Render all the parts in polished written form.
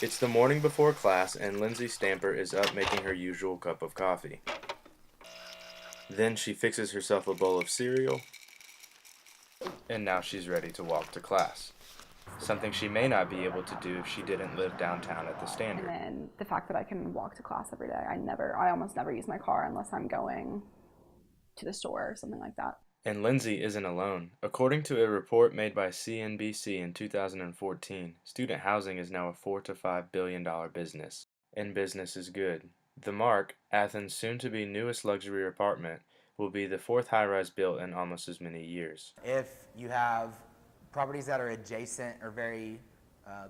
It's the morning before class, and Lindsay Stamper is up making her usual cup of coffee. Then she fixes herself a bowl of cereal, and now she's ready to walk to class. Something she may not be able to do if she didn't live downtown at the Standard. And then the fact that I can walk to class every day. I almost never use my car unless I'm going to the store or something like that. And Lindsay isn't alone. According to a report made by CNBC in 2014, student housing is now a $4 to $5 billion business. And business is good. The Mark, Athens' soon-to-be newest luxury apartment, will be the fourth high-rise built in almost as many years. If you have properties that are adjacent or very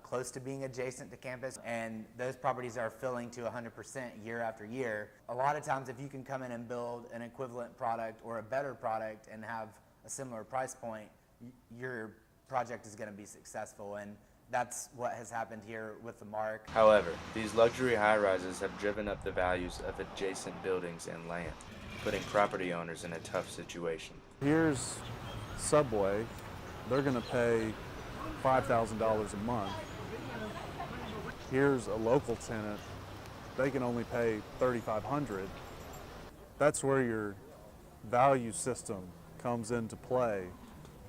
close to being adjacent to campus, and those properties are filling to 100% year after year, a lot of times if you can come in and build an equivalent product or a better product and have a similar price point, your project is going to be successful, and that's what has happened here with the Mark. However, these luxury high-rises have driven up the values of adjacent buildings and land, putting property owners in a tough situation. Here's Subway. They're going to pay $5,000 a month. Here's a local tenant. They can only pay $3,500. That's where your value system comes into play.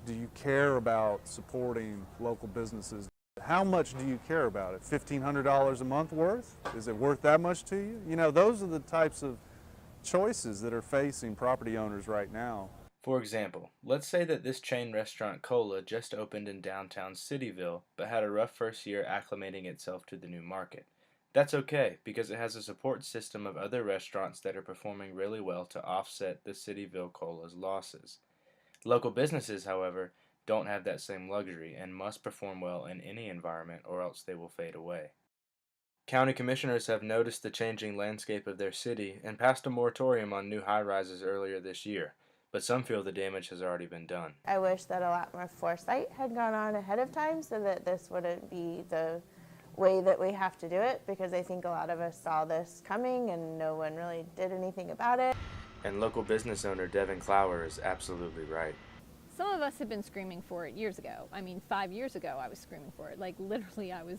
Do you care about supporting local businesses? How much do you care about it? $1,500 a month worth? Is it worth that much to you? You know, those are the types of choices that are facing property owners right now. For example, let's say that this chain restaurant Cola just opened in downtown Cityville, but had a rough first year acclimating itself to the new market. That's okay, because it has a support system of other restaurants that are performing really well to offset the Cityville Cola's losses. Local businesses, however, don't have that same luxury and must perform well in any environment or else they will fade away. County commissioners have noticed the changing landscape of their city and passed a moratorium on new high-rises earlier this year, but some feel the damage has already been done. I wish that a lot more foresight had gone on ahead of time so that this wouldn't be the way that we have to do it, because I think a lot of us saw this coming and no one really did anything about it. And local business owner Devin Clower is absolutely right. Some of us have been screaming for it years ago. I mean, 5 years ago I was screaming for it. Like literally I was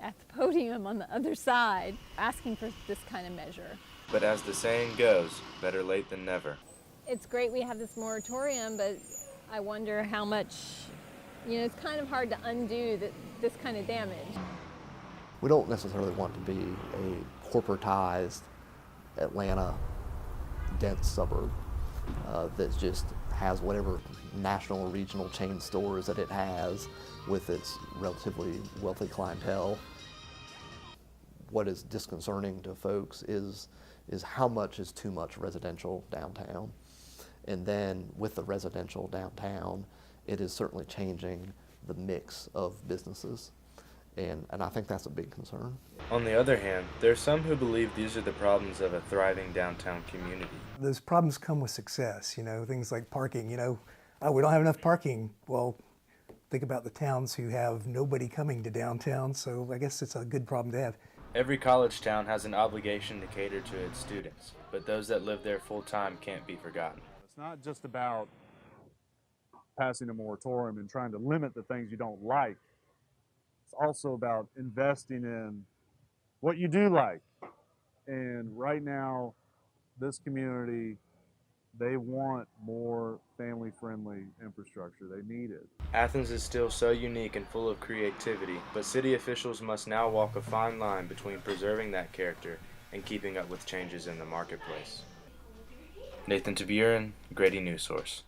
at the podium on the other side asking for this kind of measure. But as the saying goes, better late than never. It's great we have this moratorium, but I wonder how much, it's kind of hard to undo this kind of damage. We don't necessarily want to be a corporatized Atlanta dense suburb that just has whatever national or regional chain stores that it has with its relatively wealthy clientele. What is disconcerting to folks is how much is too much residential downtown. And then with the residential downtown, it is certainly changing the mix of businesses. And I think that's a big concern. On the other hand, there are some who believe these are the problems of a thriving downtown community. Those problems come with success, things like parking, oh, we don't have enough parking. Well, think about the towns who have nobody coming to downtown, so I guess it's a good problem to have. Every college town has an obligation to cater to its students, but those that live there full time can't be forgotten. It's not just about passing a moratorium and trying to limit the things you don't like. It's also about investing in what you do like. And right now, this community, they want more family-friendly infrastructure. They need it. Athens is still so unique and full of creativity, but city officials must now walk a fine line between preserving that character and keeping up with changes in the marketplace. Nathan Taburin, Grady News Source.